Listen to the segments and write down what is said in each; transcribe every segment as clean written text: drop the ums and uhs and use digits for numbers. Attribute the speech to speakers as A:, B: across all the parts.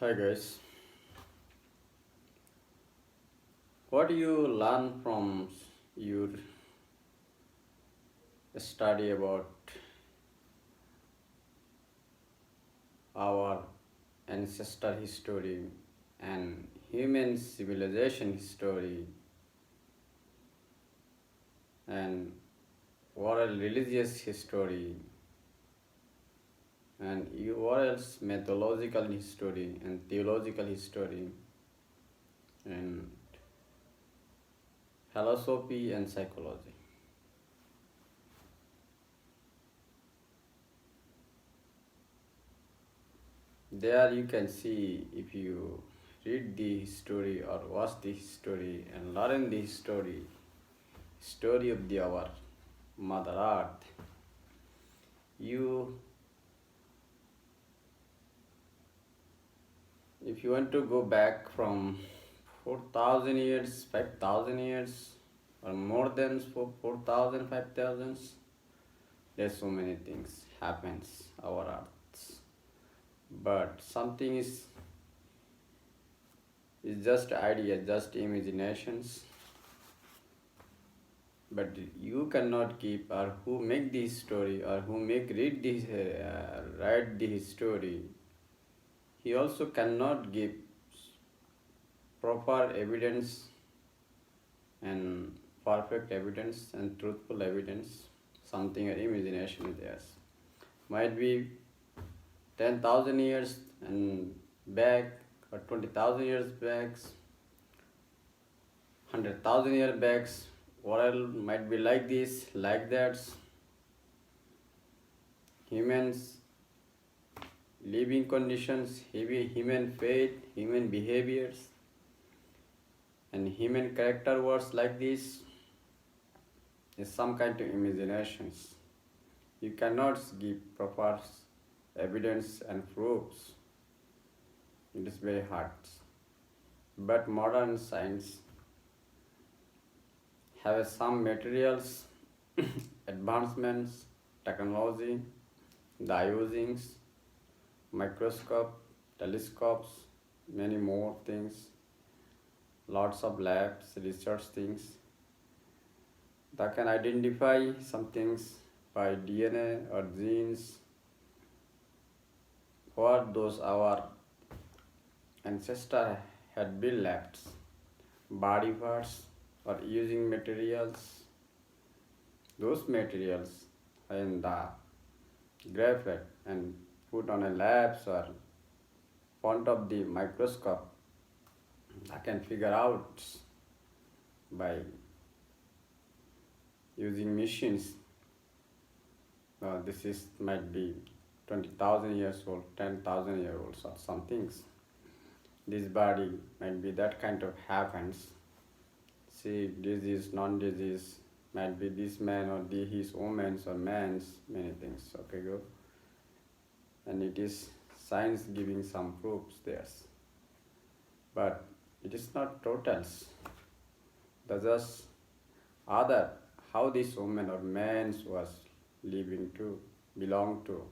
A: Hi guys, what do you learn from your study about our ancestor history and human civilization history and oral religious history and oral mythological history and theological history and philosophy and psychology? There you can see if you read the history or watch the history and learn the story of the our Mother Earth. You, if you want to go back from 4,000 years, 5,000 years, or more than 4,000, 5,000, there's so many things happens our Earth. But something is just idea, just imaginations. But you cannot keep or who make this story or who make read this write this story. He also cannot give proper evidence and perfect evidence and truthful evidence. Something or imagination is theirs. Might be 10,000 years and back or 20,000 years back, 100,000 years back. World might be like this, like that. Humans, living conditions, human faith, human behaviors, and human character words like this is some kind of imaginations. You cannot give proper evidence and proofs. It is very hard. But modern science have some materials, advancements, technology, the usings, microscope, telescopes, many more things, lots of labs, research things that can identify some things by DNA or genes what those our ancestor had been left, body parts or using materials. Those materials are in the graphite and put on a labs or front of the microscope. I can figure out by using machines. This is might be 20,000 years old, 10,000 years old, or some things. This body might be that kind of happens. See, disease, non-disease, might be this man or his woman's or man's, many things. Okay, go. And it is science giving some proofs there. But it is not totals. That's just other how this woman or man was living to, belong to,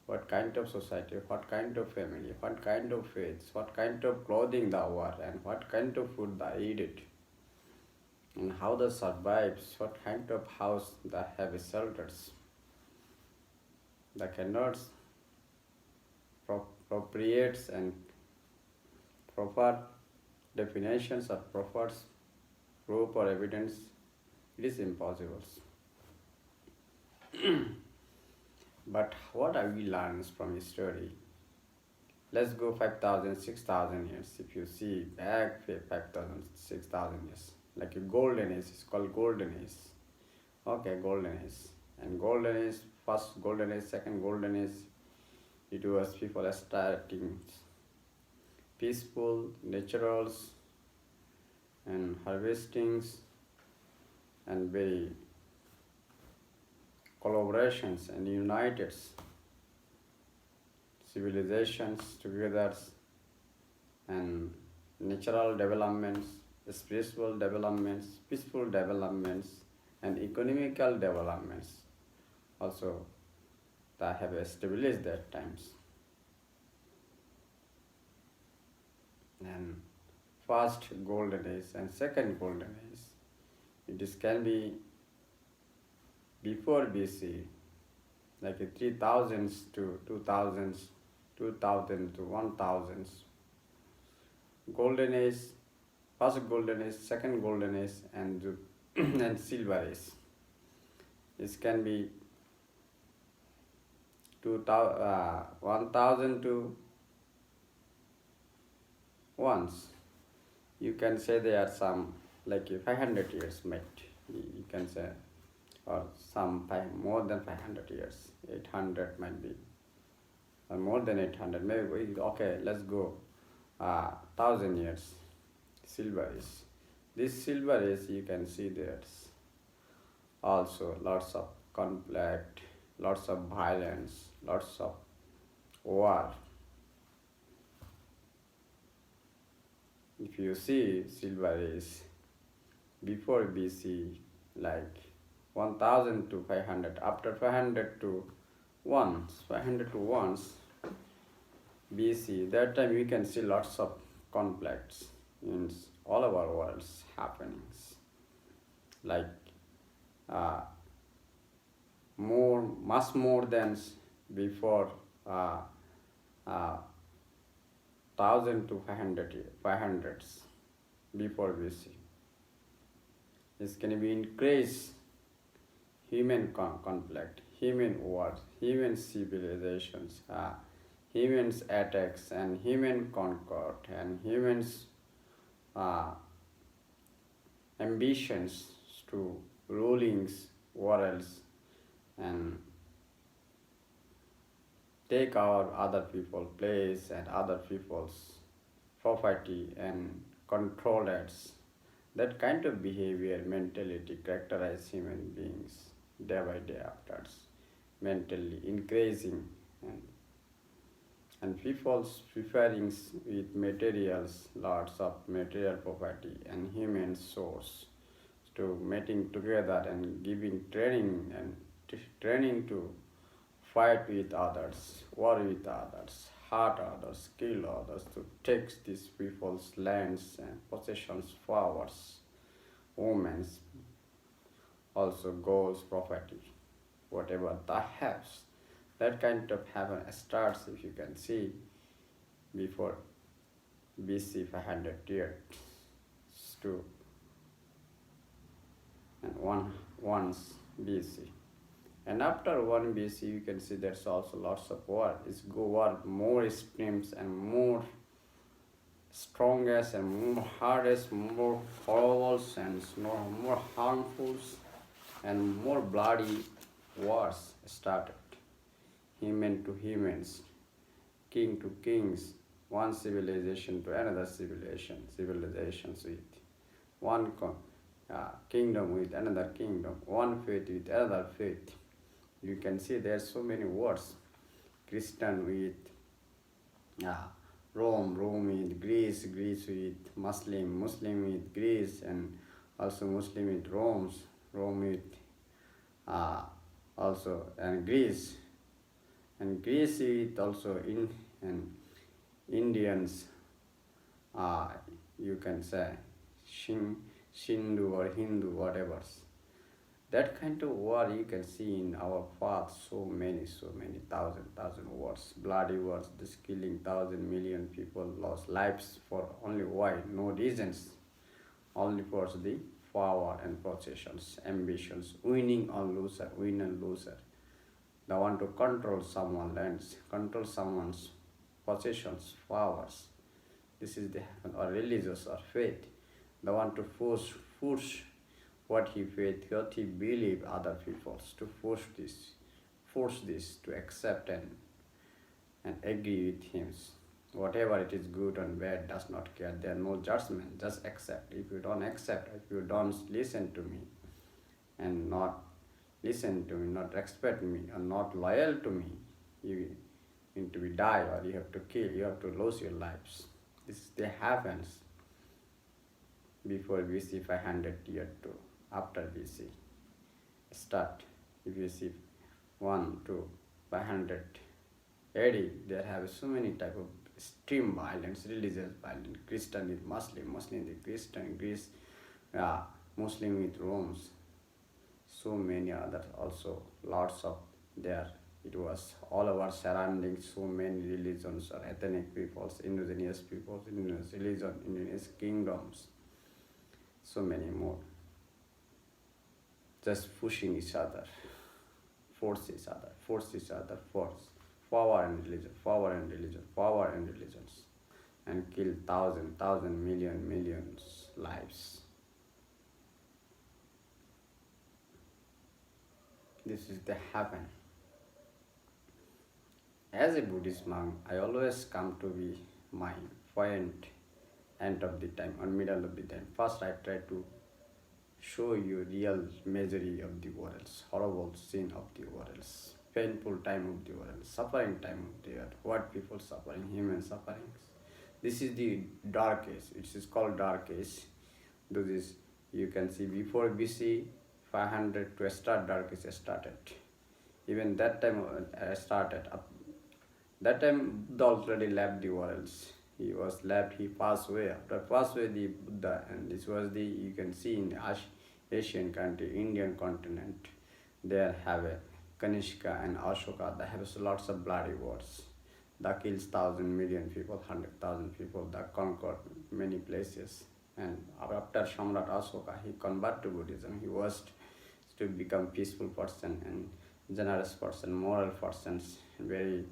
A: what kind of society, what kind of family, what kind of faith, what kind of clothing they wear, and what kind of food they eat it, and how they survives, what kind of house they have shelters. They cannot appropriate and proper definitions or proper proof or evidence. It is impossible. But what have we learned from history? Let's go 5,000, 6,000 years. If you see back 5,000, 6,000 years, like a golden age, it's called golden age. Okay, golden age. And golden age, first golden age, second golden age, it was people starting peaceful, naturals, and harvestings, and very collaborations and united civilizations together and natural developments, spiritual developments, peaceful developments, and economical developments also that have established that times. first golden age and second golden age. It is can be before BC, like 3000s to 2000s, 2000 to 1000s. Golden age, first golden age, second golden age, and and silver age. This can be 1000 to once. You can say there are some like 500 years might, you can say, or some more than 500 years, 800 might be, or more than 800 maybe. Okay, let's go 1000 years. Silver age. This silver age, you can see there's also lots of conflict, lots of violence, lots of war. If you see silver age before BC, like 1000 to 500, after 500 to 500 to 1 BC, that time we can see lots of conflicts in all of our world's happenings, like much more than before 1000 to 500s before BC. This can be increase human conflict, human wars, human civilizations, humans attacks and human concord and humans ambitions to rulings worlds and take our other people's place and other people's property and control it. That kind of behavior, mentality characterize human beings day by day after mentally increasing, and people's preferring with materials, lots of material property and human source to meeting together and giving training and training to fight with others, war with others, hurt others, kill others, to take these people's lands and possessions, flowers, women's, also goals, property, whatever that has. That kind of happen starts, if you can see, before BC 500 years to and once BC. And after 1 BC, you can see there's also lots of war. It's go war more extremes and more strongest and more hardest, more horrible and more harmful and more bloody wars started. Human to humans, king to kings, one civilization to another civilizations with one kingdom with another kingdom, one faith with another faith. You can see there's so many wars. Christian with Rome with Greece, Greece with Muslim with Greece, and also Muslim with Rome with also and Greece with also Indians. You can say Shindu or Hindu, whatever. That kind of war you can see in our path, so many thousand wars, bloody wars, this killing 1,000,000,000 people lost lives for only why? No reasons, only for the power and possessions, ambitions, winning or loser, win and loser. They want to control someone's lands, control someone's possessions, powers. This is the or religious or faith. They want to force what he faith, what he believe other peoples, to force this to accept and agree with him. Whatever it is good and bad does not care. There no judgment, just accept. If you don't accept, if you don't listen to me and not listen to me, not respect me, or not loyal to me, you need to be die or you have to kill, you have to lose your lives. This happens before BC 500 year to after BC. Start if you see 1 to 500 AD, there have so many type of extreme violence, religious violence. Christian with Muslim, Muslim with Christian, Greece, uh, Muslim with Romans, so many others also, lots of there. It was all over surrounding so many religions or ethnic peoples, indigenous peoples, indigenous religion, indigenous kingdoms, so many more. Just pushing each other, force each other, force. Power and religion, power and religion, power and religions, and kill thousand, millions lives. This is the heaven. As a Buddhist monk, I always come to be my point end of the time or middle of the time. First, I try to show you real misery of the world, horrible sin of the world, painful time of the world, suffering time of the earth, what people suffering, human sufferings. This is the dark age. It is called dark age. Do this. You can see before BC 500 to start dark age started. Even that time started up. That time Buddha already left the world. He was left. He passed away. After passed away the Buddha, and this was the, you can see in the Asian country, Indian continent. There have a Kanishka and Ashoka. They have lots of bloody wars. That kills thousand million people, 100,000 people. That conquered many places. And after Samrat Ashoka, he converted to Buddhism. He was to become peaceful person and generous person, moral persons, very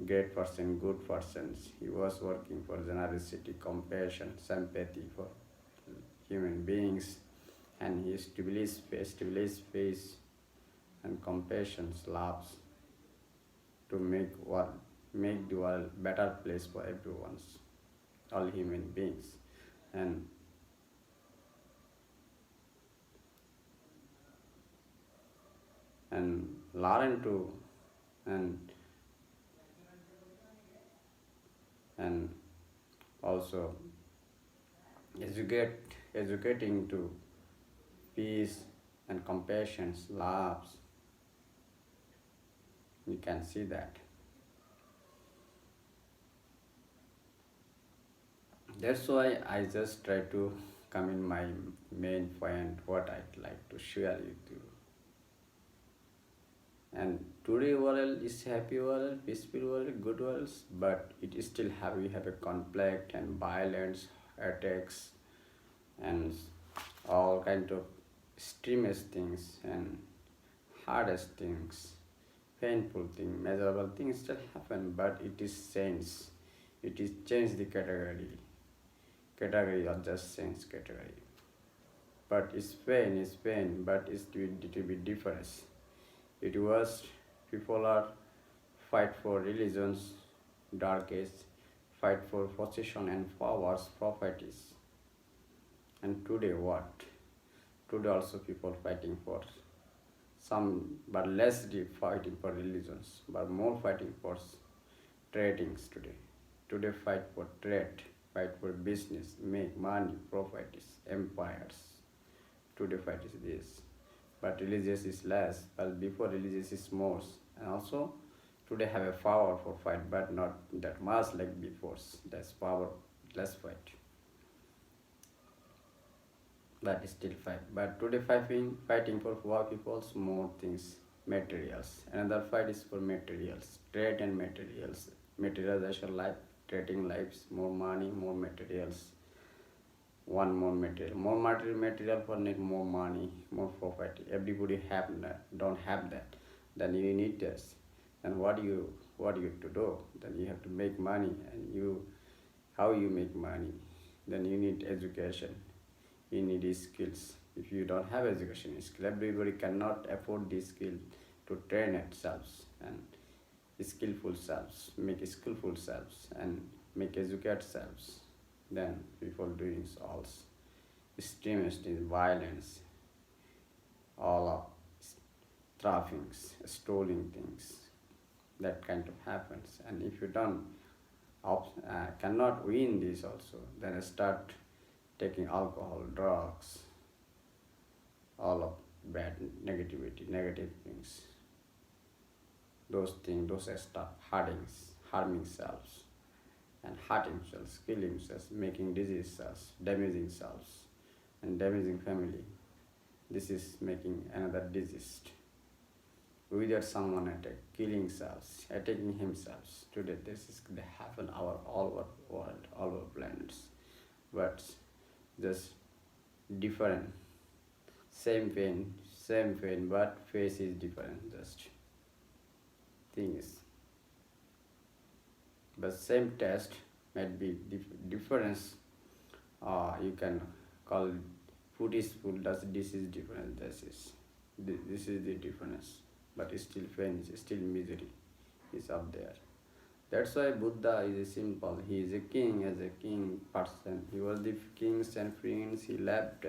A: great person, good persons. He was working for generosity, compassion, sympathy for human beings, and he established faith and compassion, loves to make the world better place for everyone's, all human beings, and learn to and and also educating to peace and compassion, loves. You can see that. That's why I just try to come in my main point, what I'd like to share with you. And today world is happy world, peaceful world, good world, but it is still have, we have a conflict and violence, attacks, and all kind of extremist things and hardest things, painful things, miserable things still happen, but it is sense. It is change the category or just sense category. But it's pain, but it will be difference. It was people are fight for religions, dark age, fight for position and powers, properties. And today what? Today also people fighting for some, but less deep fighting for religions, but more fighting for tradings today. Today fight for trade, fight for business, make money, properties, empires. Today fight is this. But religious is less, but before religious is more. And also today have a power for fight, but not that much like before. That's power, less fight. But still fight. But today fighting for poor people's more things, materials. Another fight is for materials, trade and materials. Materialization life, trading lives, more money, more materials. One more material for need more money, more property. Everybody have that, don't have that. Then you need this. Then what you to do? Then you have to make money, and you how you make money? Then you need education. You need skills. If you don't have education skill, everybody cannot afford this skill to train itself and skillful selves, make skillful selves and make educate selves. Then people doing all extremist violence, all of traffics, stealing things, that kind of happens. And if you don't cannot win this also, then start taking alcohol, drugs, all of bad negativity, negative things. Those things, those start hardings. harming cells and hurting cells, killing cells, making disease cells, damaging cells, and damaging family. This is making another disease. Without someone attack, killing cells, attacking himself. Today this is they happen all over world, all over planets. But just different. Same pain, but face is different. Just thing is, but same test might be difference. You can call food is food. This is different. This is the difference. But still pain is still misery is up there. That's why Buddha is a simple. He is a king as a king person. He was the kings and prince. He left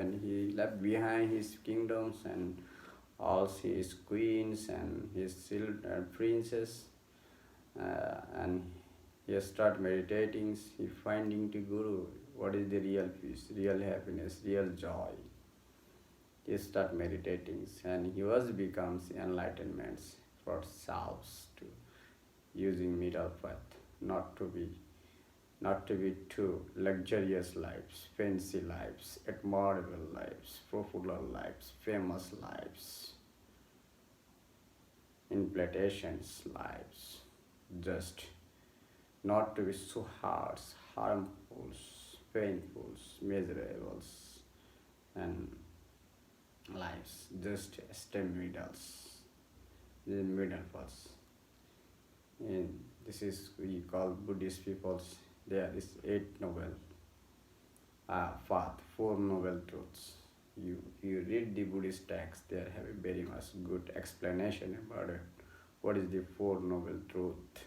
A: behind his kingdoms and all his queens and his princes. And he start meditating. He finding the Guru. What is the real peace, real happiness, real joy. He start meditating and he was becomes enlightenment for selves to using middle path, not to be too luxurious lives, fancy lives, admirable lives, popular lives, famous lives, implantations lives, just not to be so harsh, harmful, painful, miserable, and lives, just stay the middle paths. And this is we call Buddhist peoples. There is 8 noble path, 4 noble truths. You read the Buddhist text, they have a very much good explanation about it. What is the 4 noble truth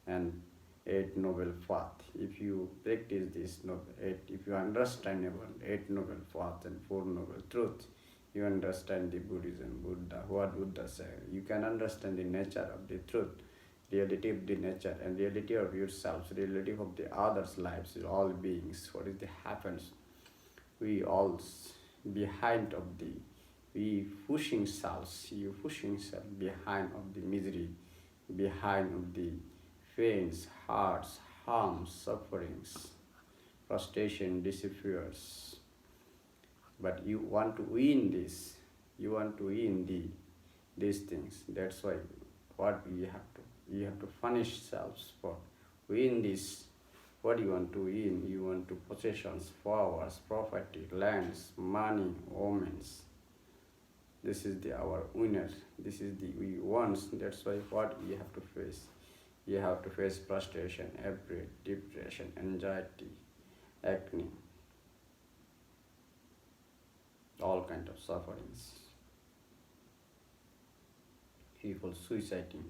A: and 8 noble path? If you practice this if you understand about 8 noble path and 4 noble truths, you understand the Buddhism, Buddha, what Buddha said. You can understand the nature of the truth, reality of the nature, and reality of yourselves, reality of the others' lives, all beings. What is the happens? We all behind of the we pushing selves, you pushing self behind of the misery, behind of the pains, hearts, harms, sufferings, frustration disappears. But you want to win this, you want to win these things. That's why what you have to punish selves for win this. What you want to win? You want to possessions, powers, property, lands, money, omens. This is our winner. This is the we wants. That's why what we have to face. You have to face frustration, every depression, anxiety, acne, all kind of sufferings. People suiciding.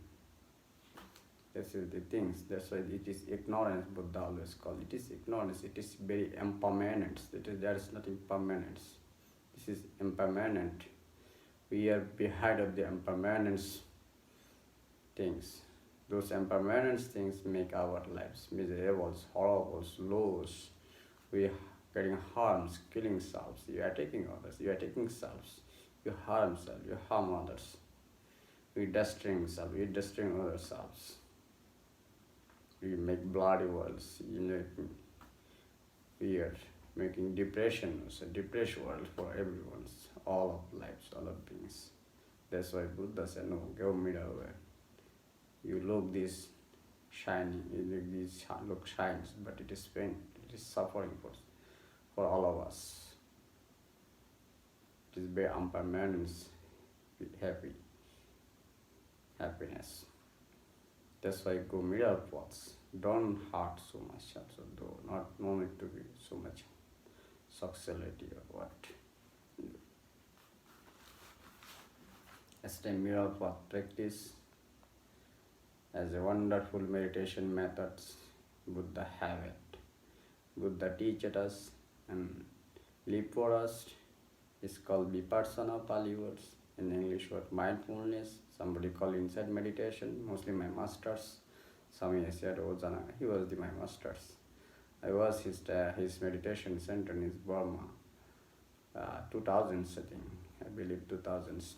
A: This is the things. That's why it is ignorance. Buddha always called it is ignorance. It is very impermanent. There is nothing permanent. This is impermanent. We are behind of the impermanence things. Those impermanent things make our lives miserable, horrible, lows. We are getting harms, killing selves. You are taking others. You are taking selves. You harm self. You harm others. We destroying self. We destroying other selves. We make bloody worlds. We are making depression, a depressed world for everyone's, all of lives, all of beings. That's why Buddha said, no, go middle way. You look this shiny, this look shines, but it is pain, it is suffering for all of us. It is very impermanence, happiness. That's why go middle paths. Don't hurt so much also, though no need to be so much sexuality or what. As a middle path practice as a wonderful meditation methods, Buddha have it. Buddha teaches us and live for us. It's called vipassana, Pali words. In English word mindfulness. Somebody call inside meditation, mostly my masters. Swami said Ojana, he was my masters. I was his meditation center in Burma, 2000s I think, I believe 2000s.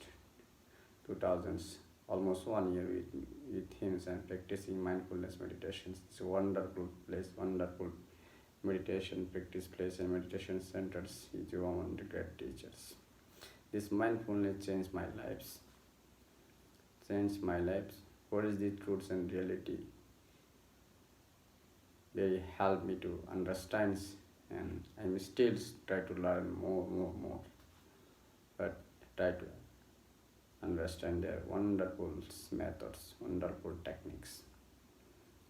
A: almost 1 year with him and practicing mindfulness meditations. It's a wonderful place, wonderful meditation practice place and meditation centers with one of the great teachers. This mindfulness changed my lives. Changed my lives. What is the truths and reality? They help me to understand, and I'm still try to learn more. But try to understand their wonderful methods, wonderful techniques.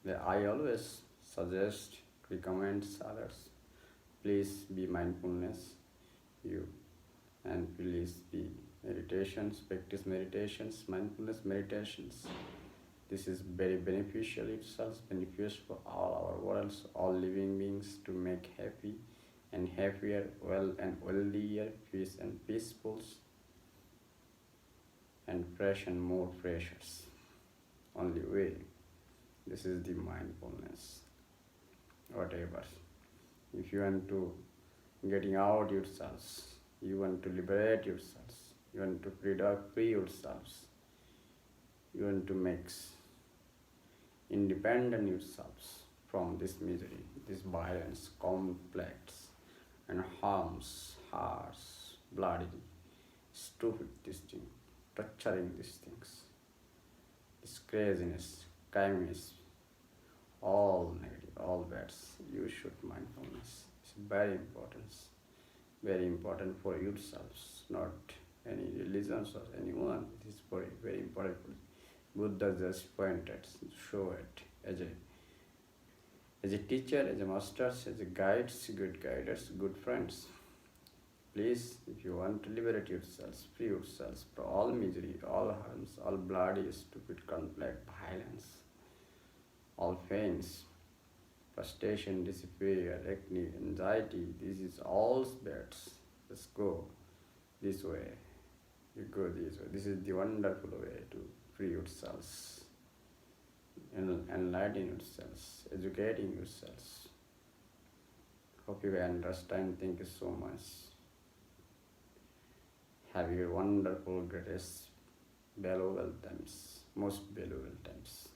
A: I always suggest, recommend others, please be mindfulness, you, and please be meditations, practice meditations, mindfulness meditations. This is very beneficial itself, beneficial for all our worlds, all living beings to make happy and happier, well and wealthier, peace and peaceful, and fresh and more precious. Only way. This is the mindfulness. Whatever. If you want to getting out yourselves, you want to liberate yourselves, you want to free yourselves, you want to make independent yourselves from this misery, this violence, conflicts, and harms, harsh, bloody, stupid this thing, torturing these things, this craziness, kindness, all negative, all bad. You should mindfulness. It's very important for yourselves, not any religions or anyone. It is very important. Buddha just pointed, show it as a teacher, as a master, as a guides, good guiders, good friends. Please, if you want to liberate yourselves, free yourselves from all misery, all harms, all bloody, stupid conflict, violence, all pains, frustration, despair, acne, anxiety, this is all bad. Just go this way. You go this way. This is the wonderful way to free yourselves, enlighten yourselves, educating yourselves. Hope you understand. Thank you so much. Have your wonderful, greatest, valuable times, most valuable times.